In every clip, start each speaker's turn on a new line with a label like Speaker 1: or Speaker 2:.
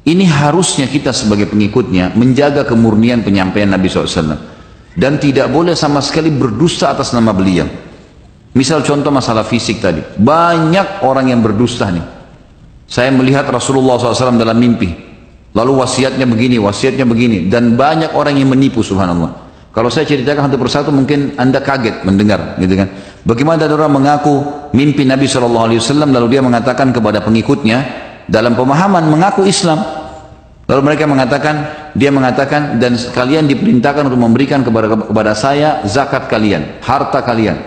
Speaker 1: Ini harusnya kita sebagai pengikutnya menjaga kemurnian penyampaian Nabi SAW. Dan tidak boleh sama sekali berdusta atas nama beliau. Misal contoh masalah fisik tadi. Banyak orang yang berdusta nih. Saya melihat Rasulullah SAW dalam mimpi. Lalu wasiatnya begini. Dan banyak orang yang menipu, subhanallah. Kalau saya ceritakan satu persatu mungkin Anda kaget mendengar, gitu kan. Bagaimana ada orang mengaku mimpi Nabi SAW lalu dia mengatakan kepada pengikutnya dalam pemahaman mengaku Islam. Lalu mereka mengatakan, dia mengatakan, dan kalian diperintahkan untuk memberikan kepada saya zakat kalian, harta kalian.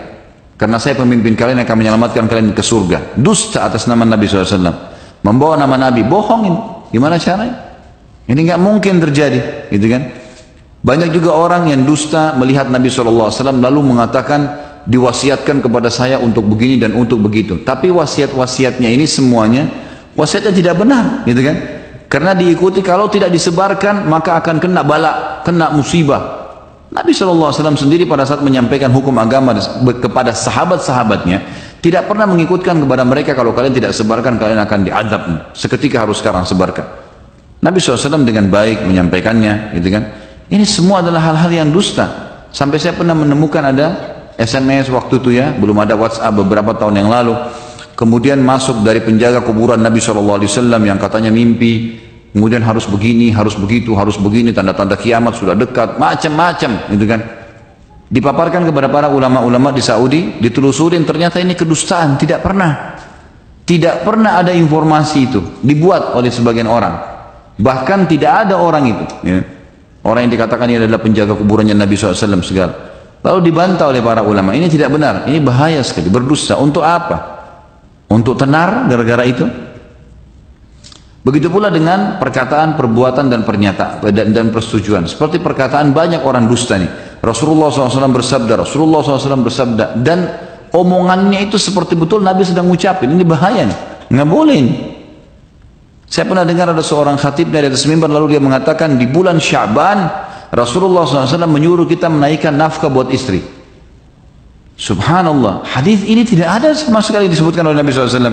Speaker 1: Karena saya pemimpin kalian yang akan menyelamatkan kalian ke surga. Dusta atas nama Nabi SAW. Membawa nama Nabi, bohongin. Gimana caranya? Ini nggak mungkin terjadi, gitu kan? Banyak juga orang yang dusta melihat Nabi SAW lalu mengatakan, diwasiatkan kepada saya untuk begini dan untuk begitu. Tapi wasiat-wasiatnya ini semuanya, wasiatnya tidak benar, gitu kan? Karena diikuti, kalau tidak disebarkan maka akan kena bala, kena musibah. Nabi SAW sendiri pada saat menyampaikan hukum agama kepada sahabat-sahabatnya tidak pernah mengikutkan kepada mereka, kalau kalian tidak sebarkan kalian akan diadab, seketika harus sekarang sebarkan. Nabi SAW dengan baik menyampaikannya, gitu kan. Ini semua adalah hal-hal yang dusta. Sampai saya pernah menemukan ada SMS waktu itu ya, belum ada WhatsApp beberapa tahun yang lalu. Kemudian masuk dari penjaga kuburan Nabi SAW yang katanya mimpi, kemudian harus begini, harus begitu, harus begini, tanda-tanda kiamat sudah dekat, macam-macam, gitu kan. Dipaparkan kepada para ulama-ulama di Saudi, ditelusurin, ternyata ini kedustaan, tidak pernah ada informasi itu, dibuat oleh sebagian orang. Bahkan tidak ada orang itu, ya. Orang yang dikatakan ini adalah penjaga kuburannya Nabi SAW segala. Lalu dibantah oleh para ulama, ini tidak benar, ini bahaya sekali, berdusta. Untuk apa? Untuk tenar gara-gara itu? Begitu pula dengan perkataan, perbuatan dan pernyataan dan persetujuan. Seperti perkataan banyak orang dusta nih. Rasulullah SAW bersabda, dan omongannya itu seperti betul Nabi sedang ngucapin. Ini bahaya nih, nggak boleh ini. Saya pernah dengar ada seorang khatib dari atas mimbar lalu dia mengatakan di bulan Sya'ban Rasulullah SAW menyuruh kita menaikkan nafkah buat istri. Subhanallah, hadis ini tidak ada sama sekali disebutkan oleh Nabi SAW.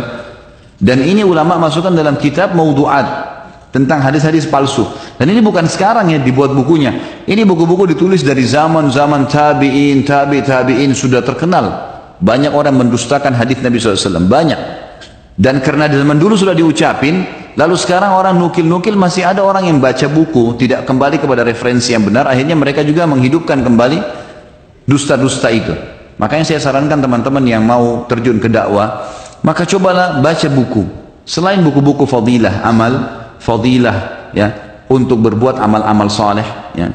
Speaker 1: Dan ini ulama masukkan dalam kitab Maudu'at tentang hadis-hadis palsu. Dan ini bukan sekarang ya dibuat bukunya. Ini buku-buku ditulis dari zaman-zaman tabi'in sudah terkenal. Banyak orang mendustakan hadis Nabi SAW, banyak. Dan karena zaman dulu sudah diucapin, lalu sekarang orang nukil-nukil, masih ada orang yang baca buku tidak kembali kepada referensi yang benar, akhirnya mereka juga menghidupkan kembali dusta-dusta itu. Makanya saya sarankan teman-teman yang mau terjun ke dakwah, maka cobalah baca buku. Selain buku-buku fadilah, ya, untuk berbuat amal-amal saleh, ya.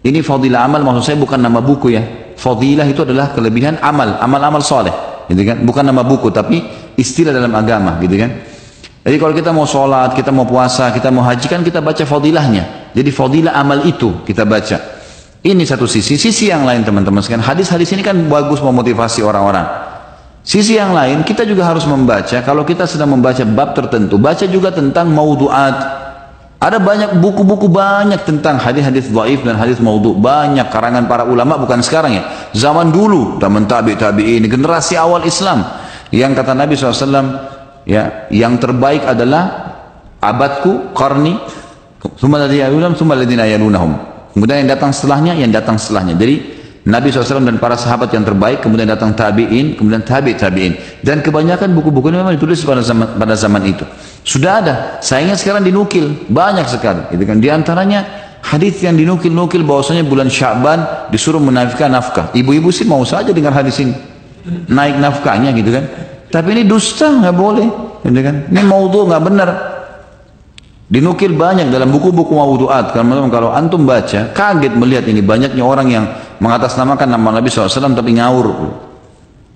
Speaker 1: Ini fadilah amal maksud saya bukan nama buku ya. Fadilah itu adalah kelebihan amal-amal saleh, gitu kan? Bukan nama buku tapi istilah dalam agama, gitu kan? Jadi kalau kita mau sholat, kita mau puasa, kita mau haji kan kita baca fadilahnya. Jadi fadilah amal itu kita baca. Ini satu sisi. Sisi yang lain teman-teman sekalian, hadis-hadis ini kan bagus memotivasi orang-orang. Sisi yang lain, kita juga harus membaca, kalau kita sedang membaca bab tertentu, baca juga tentang maudu'at. Ada banyak buku-buku banyak tentang hadis-hadis dhaif dan hadis maudhu'. Banyak karangan para ulama, bukan sekarang ya. Zaman dulu, zaman tabi'in, generasi awal Islam. Yang kata Nabi SAW, ya, yang terbaik adalah abadku, qarni, tsumma alladziina yalunahum. Kemudian yang datang setelahnya, Jadi Nabi SAW dan para sahabat yang terbaik, kemudian datang tabi'in, kemudian tabi'in. Dan kebanyakan buku-buku ini memang ditulis pada zaman itu. Sudah ada, sayangnya sekarang dinukil, banyak sekali. Gitu kan? Di antaranya hadis yang dinukil-nukil bahwasanya bulan Sya'ban disuruh menaikkan nafkah. Ibu-ibu sih mau saja dengar hadis ini, naik nafkahnya, gitu kan. Tapi ini dusta, nggak boleh. Gitu kan? Ini maudhu, nggak benar. Dinukil banyak dalam buku-buku maudu'at. Kalau antum baca, kaget melihat ini banyaknya orang yang mengatasnamakan nama Nabi SAW tapi ngawur.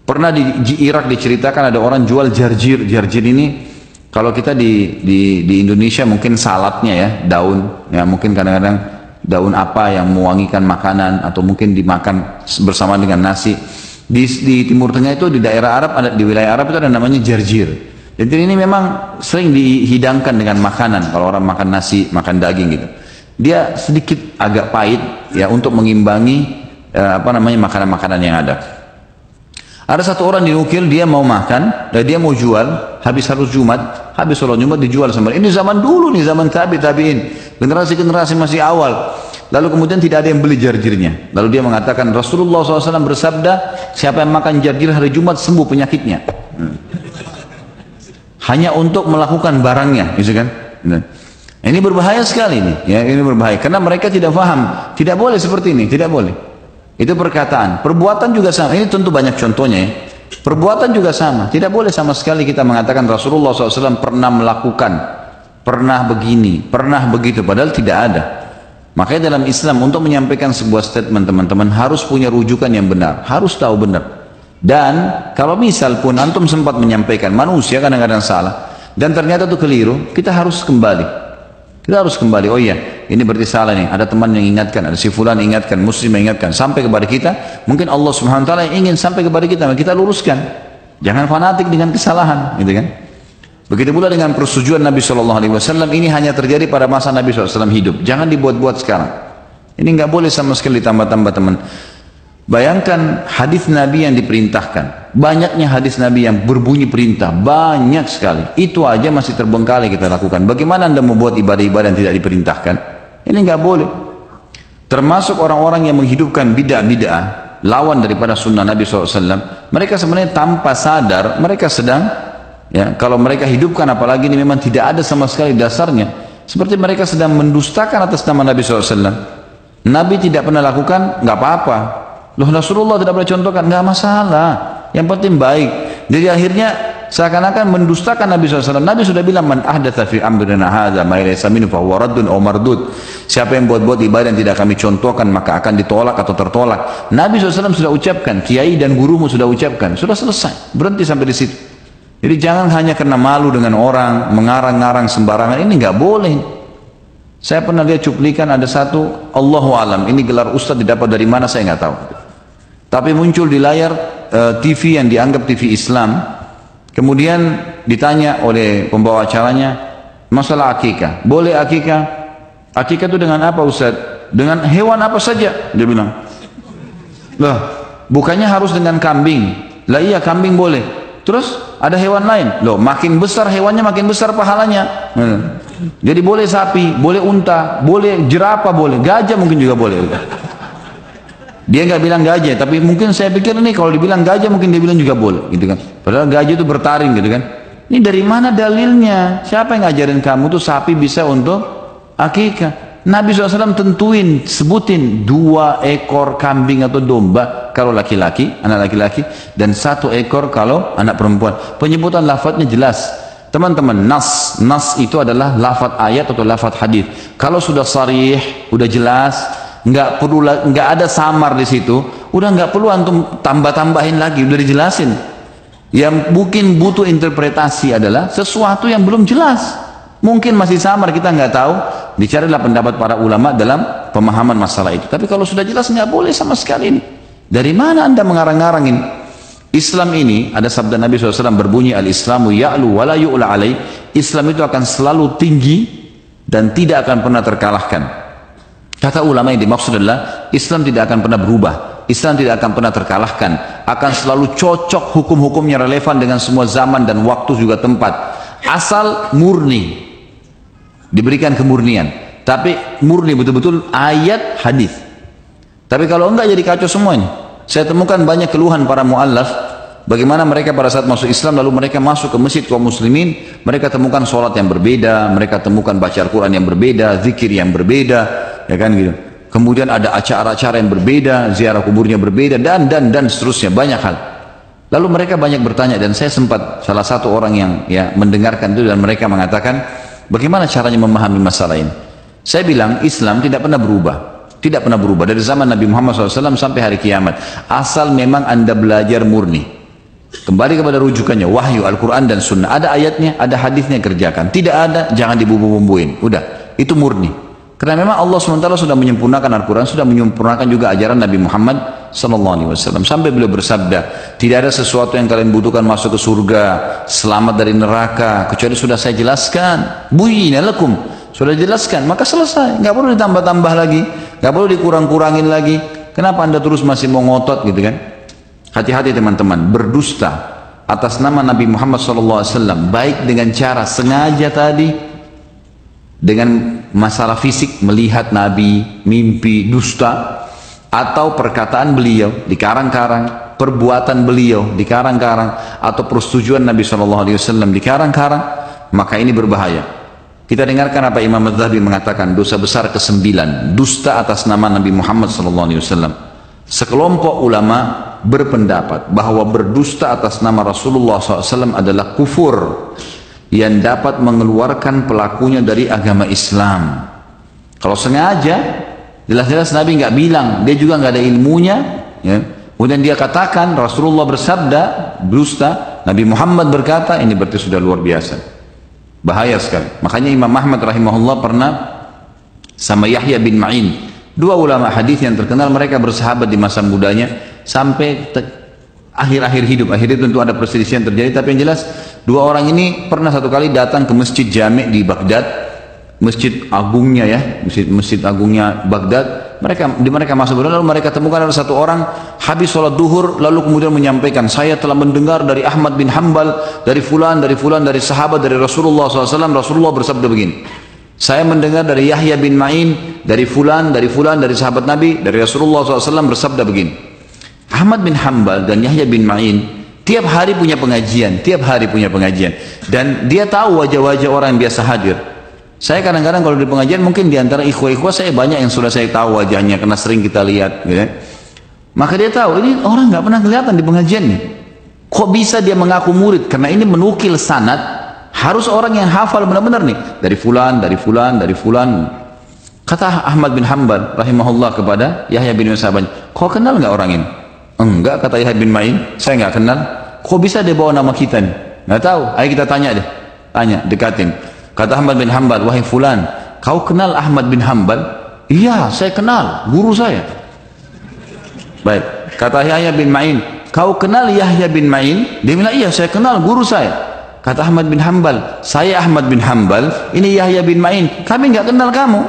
Speaker 1: Pernah di Irak diceritakan ada orang jual jarjir. Jarjir ini kalau kita di Indonesia mungkin salatnya ya, daun ya, mungkin kadang-kadang daun apa yang mewangikan makanan atau mungkin dimakan bersama dengan nasi. Di Timur Tengah itu, di daerah Arab, di wilayah Arab itu ada namanya jarjir. Jadi ini memang sering dihidangkan dengan makanan. Kalau orang makan nasi, makan daging gitu, dia sedikit agak pahit ya, untuk mengimbangi makanan-makanan yang ada. Ada satu orang dinukil, dia mau makan, dan dia mau jual, habis Jumat, habis sholat Jumat dijual sama dia. Ini zaman dulu nih, zaman tabi'in, generasi-generasi masih awal. Lalu kemudian tidak ada yang beli jarjirnya. Lalu dia mengatakan, Rasulullah SAW bersabda, siapa yang makan jarjir hari Jumat sembuh penyakitnya. Hanya untuk melakukan barangnya, gitu kan? Ini berbahaya sekali nih, ya, ini berbahaya. Karena mereka tidak paham, tidak boleh seperti ini, tidak boleh. Itu perkataan. Perbuatan juga sama. Ini tentu banyak contohnya ya. Perbuatan juga sama. Tidak boleh sama sekali kita mengatakan Rasulullah SAW pernah melakukan, pernah begini, pernah begitu. Padahal tidak ada. Makanya dalam Islam untuk menyampaikan sebuah statement teman-teman harus punya rujukan yang benar. Harus tahu benar. Dan kalau misal pun antum sempat menyampaikan, manusia kadang-kadang salah. Dan ternyata itu keliru, kita harus kembali. Kita harus kembali, oh iya, ini berarti salah nih. Ada teman yang ingatkan, ada si fulan yang ingatkan, muslim yang ingatkan, sampai kepada kita. Mungkin Allah Subhanahu Wa Taala yang ingin sampai kepada kita, kita luruskan. Jangan fanatik dengan kesalahan, gitu kan? Begitu pula dengan persetujuan Nabi SAW, ini hanya terjadi pada masa Nabi SAW hidup. Jangan dibuat-buat sekarang. Ini nggak boleh sama sekali tambah-tambah teman. Bayangkan hadis Nabi yang diperintahkan. Banyaknya hadis Nabi yang berbunyi perintah. Banyak sekali. Itu aja masih terbengkalai kita lakukan. Bagaimana Anda membuat ibadah-ibadah yang tidak diperintahkan? Ini nggak boleh. Termasuk orang-orang yang menghidupkan bid'ah-bid'ah, lawan daripada sunnah Nabi SAW. Mereka sebenarnya tanpa sadar, mereka sedang, ya, kalau mereka hidupkan, apalagi ini memang tidak ada sama sekali dasarnya. Seperti mereka sedang mendustakan atas nama Nabi SAW. Nabi tidak pernah lakukan, nggak apa-apa. Loh, Rasulullah tidak pernah contohkan, nggak masalah. Yang penting baik. Jadi akhirnya seakan-akan mendustakan Nabi SAW. Nabi sudah bilang, man ahdatha fi amrina hadza ma laysa minhu fa huwa raddun aw mardud. Siapa yang buat-buat ibadah yang tidak kami contohkan maka akan ditolak atau tertolak. Nabi SAW sudah ucapkan, kiai dan gurumu sudah ucapkan, sudah selesai. Berhenti sampai di situ. Jadi jangan hanya karena malu dengan orang, mengarang-ngarang sembarangan, ini nggak boleh. Saya pernah lihat cuplikan ada satu, Allahu alam, ini gelar ustadz didapat dari mana saya nggak tahu. Tapi muncul di layar TV yang dianggap TV Islam. Kemudian ditanya oleh pembawa acaranya masalah akikah. Boleh akikah? Akikah itu dengan apa Ustaz? Dengan hewan apa saja? Dia bilang. Loh, bukannya harus dengan kambing? Lah iya, kambing boleh. Terus ada hewan lain? Loh, makin besar hewannya makin besar pahalanya. Jadi boleh sapi, boleh unta, boleh jerapah, boleh gajah, mungkin juga boleh. Dia nggak bilang gajah, tapi mungkin saya pikir ini kalau dibilang gajah mungkin dia bilang juga boleh, gitu kan? Padahal gajah itu bertaring, gitu kan? Ini dari mana dalilnya? Siapa yang ngajarin kamu tuh sapi bisa untuk akikah? Nabi SAW tentuin, sebutin 2 ekor kambing atau domba kalau laki-laki, anak laki-laki, dan 1 ekor kalau anak perempuan. Penyebutan lafadznya jelas. Teman-teman, nas itu adalah lafadz ayat atau lafadz hadis. Kalau sudah sarih, udah jelas, nggak ada samar di situ, udah nggak perlu antum tambah-tambahin lagi, udah dijelasin. Yang mungkin butuh interpretasi adalah sesuatu yang belum jelas, mungkin masih samar, kita nggak tahu, dicarilah pendapat para ulama dalam pemahaman masalah itu. Tapi kalau sudah jelas nggak boleh sama sekali ini. Dari mana Anda mengarang-ngarangin? Islam ini ada sabda Nabi SAW berbunyi, al-Islamu ya'lu wa la yu'la alaih. Islam itu akan selalu tinggi dan tidak akan pernah terkalahkan. Kata ulama yang dimaksud adalah Islam tidak akan pernah berubah, Islam tidak akan pernah terkalahkan, akan selalu cocok hukum-hukumnya, relevan dengan semua zaman dan waktu juga tempat, asal murni, diberikan kemurnian, tapi murni betul-betul ayat hadis. Tapi kalau enggak jadi kacau semuanya. Saya temukan banyak keluhan para mu'allaf, bagaimana mereka pada saat masuk Islam lalu mereka masuk ke masjid kaum muslimin, mereka temukan sholat yang berbeda, mereka temukan baca Al-Quran yang berbeda, zikir yang berbeda, ya kan gitu. Kemudian ada acara-acara yang berbeda, ziarah kuburnya berbeda, dan seterusnya, banyak hal. Lalu mereka banyak bertanya, dan saya sempat salah satu orang yang ya mendengarkan itu, dan mereka mengatakan bagaimana caranya memahami masalah ini. Saya bilang Islam tidak pernah berubah, tidak pernah berubah dari zaman Nabi Muhammad SAW sampai hari kiamat, asal memang Anda belajar murni, kembali kepada rujukannya, wahyu, Al-Quran dan Sunnah. Ada ayatnya, ada hadisnya, kerjakan. Tidak ada, jangan dibumbu-bumbuin. Udah, itu murni. Karena memang Allah SWT sudah menyempurnakan Al-Quran, sudah menyempurnakan juga ajaran Nabi Muhammad SAW. Sampai beliau bersabda, tidak ada sesuatu yang kalian butuhkan masuk ke surga, selamat dari neraka, kecuali sudah saya jelaskan. Buyina lakum, sudah jelaskan, maka selesai. Nggak perlu ditambah-tambah lagi, nggak perlu dikurang-kurangin lagi. Kenapa Anda terus masih mau ngotot gitu kan? hati-hati teman-teman, berdusta atas nama Nabi Muhammad SAW, baik dengan cara sengaja tadi, dengan masalah fisik, melihat Nabi, mimpi, dusta, atau perkataan beliau dikarang-karang, perbuatan beliau dikarang-karang, atau persetujuan Nabi SAW dikarang-karang, maka ini berbahaya. Kita dengarkan apa Imam Az-Zahabi mengatakan, dosa besar ke-9, dusta atas nama Nabi Muhammad SAW. Sekelompok ulama berpendapat bahwa berdusta atas nama Rasulullah SAW adalah kufur yang dapat mengeluarkan pelakunya dari agama Islam. Kalau sengaja, jelas-jelas Nabi nggak bilang, dia juga nggak ada ilmunya, ya. Kemudian dia katakan Rasulullah bersabda dusta, Nabi Muhammad berkata, ini berarti sudah luar biasa, bahaya sekali. Makanya Imam Ahmad rahimahullah pernah sama Yahya bin Ma'in, dua ulama hadis yang terkenal, mereka bersahabat di masa mudanya sampai akhir-akhir hidup. Akhirnya tentu ada perselisihan terjadi, tapi yang jelas dua orang ini pernah satu kali datang ke masjid Jami' di Baghdad, masjid agungnya ya, masjid agungnya Baghdad. Mereka masuk lalu mereka temukan ada satu orang habis sholat duhur, lalu kemudian menyampaikan, saya telah mendengar dari Ahmad bin Hanbal, dari fulan, dari sahabat, dari Rasulullah SAW, Rasulullah bersabda begini. Saya mendengar dari Yahya bin Ma'in, dari fulan, dari sahabat Nabi, dari Rasulullah SAW bersabda begini. Ahmad bin Hanbal dan Yahya bin Ma'in tiap hari punya pengajian, dan dia tahu wajah-wajah orang yang biasa hadir. Saya kadang-kadang kalau di pengajian, mungkin di antara ikhwah-ikhwah saya banyak yang sudah saya tahu wajahnya karena sering kita lihat, gitu. Maka dia tahu ini orang nggak pernah kelihatan di pengajian nih. Kok bisa dia mengaku murid? Karena ini menukil sanad, harus orang yang hafal benar-benar nih, dari fulan. Kata Ahmad bin Hanbal rahimahullah kepada Yahya bin Ma'in, kau kenal nggak orang ini? Enggak, kata Yahya bin Ma'in, saya nggak kenal. Kok bisa dia bawa nama kita nih? Nggak tahu. Ayo kita tanya deh, dekatin. Kata Ahmad bin Hanbal, wahai fulan, kau kenal Ahmad bin Hanbal? Iya, saya kenal, guru saya. Baik, kata Yahya bin Ma'in, kau kenal Yahya bin Ma'in? Dia bilang, iya saya kenal, guru saya. Kata Ahmad bin Hanbal, saya Ahmad bin Hanbal, ini Yahya bin Ma'in, kami nggak kenal kamu.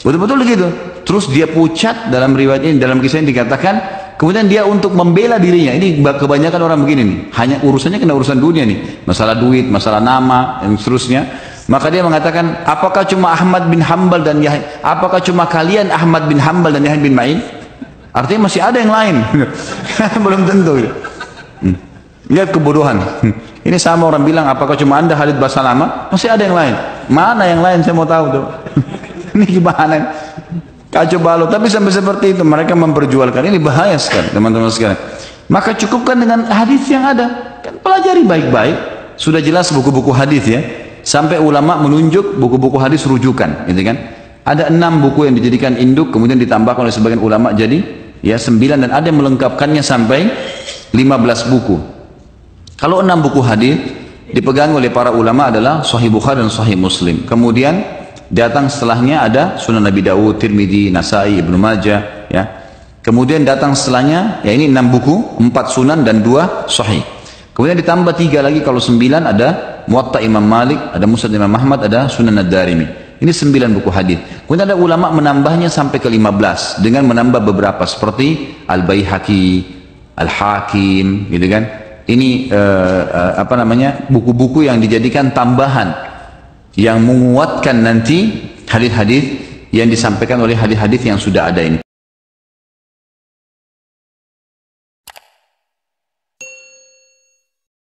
Speaker 1: Betul-betul begitu. Terus dia pucat dalam riwayat ini, dalam kisah ini dikatakan, kemudian dia untuk membela dirinya, ini kebanyakan orang begini nih, hanya urusannya kena urusan dunia nih, masalah duit, masalah nama, dan seterusnya. Maka dia mengatakan, apakah cuma Ahmad bin Hanbal dan Yahya, apakah cuma kalian Ahmad bin Hanbal dan Yahya bin Ma'in? Artinya masih ada yang lain. Belum tentu. Lihat kebodohan. Ini sama orang bilang, apakah cuma anda Khalid Basalamah? Masih ada yang lain. Mana yang lain, saya mau tahu tuh. Ini gimana? Kacau balau. Tapi sampai seperti itu mereka memperjualkan, ini bahaya sekali teman-teman sekalian. Maka cukupkan dengan hadis yang ada, kan pelajari baik-baik. Sudah jelas buku-buku hadis ya, sampai ulama menunjuk buku-buku hadis rujukan, gitu kan. Ada 6 buku yang dijadikan induk, kemudian ditambahkan oleh sebagian ulama jadi ya 9, dan ada yang melengkapkannya sampai 15 buku. Kalau 6 buku hadis dipegang oleh para ulama adalah Sahih Bukhari dan Sahih Muslim. Kemudian datang setelahnya ada Sunan Nabi Dawud, Tirmidzi, Nasai, Ibnu Majah, ya. Kemudian datang setelahnya, ya ini 6 buku, 4 sunan dan 2 sahih. Kemudian ditambah 3 lagi, kalau 9 ada Muwatta Imam Malik, ada Musnad Imam Ahmad, ada Sunan Ad-Darimi. Ini 9 buku hadis. Kemudian ada ulama menambahnya sampai ke 15 dengan menambah beberapa seperti Al-Baihaqi, Al-Hakim, gitu kan. Ini buku-buku yang dijadikan tambahan yang menguatkan nanti hadis-hadis yang disampaikan oleh hadis-hadis yang sudah ada ini.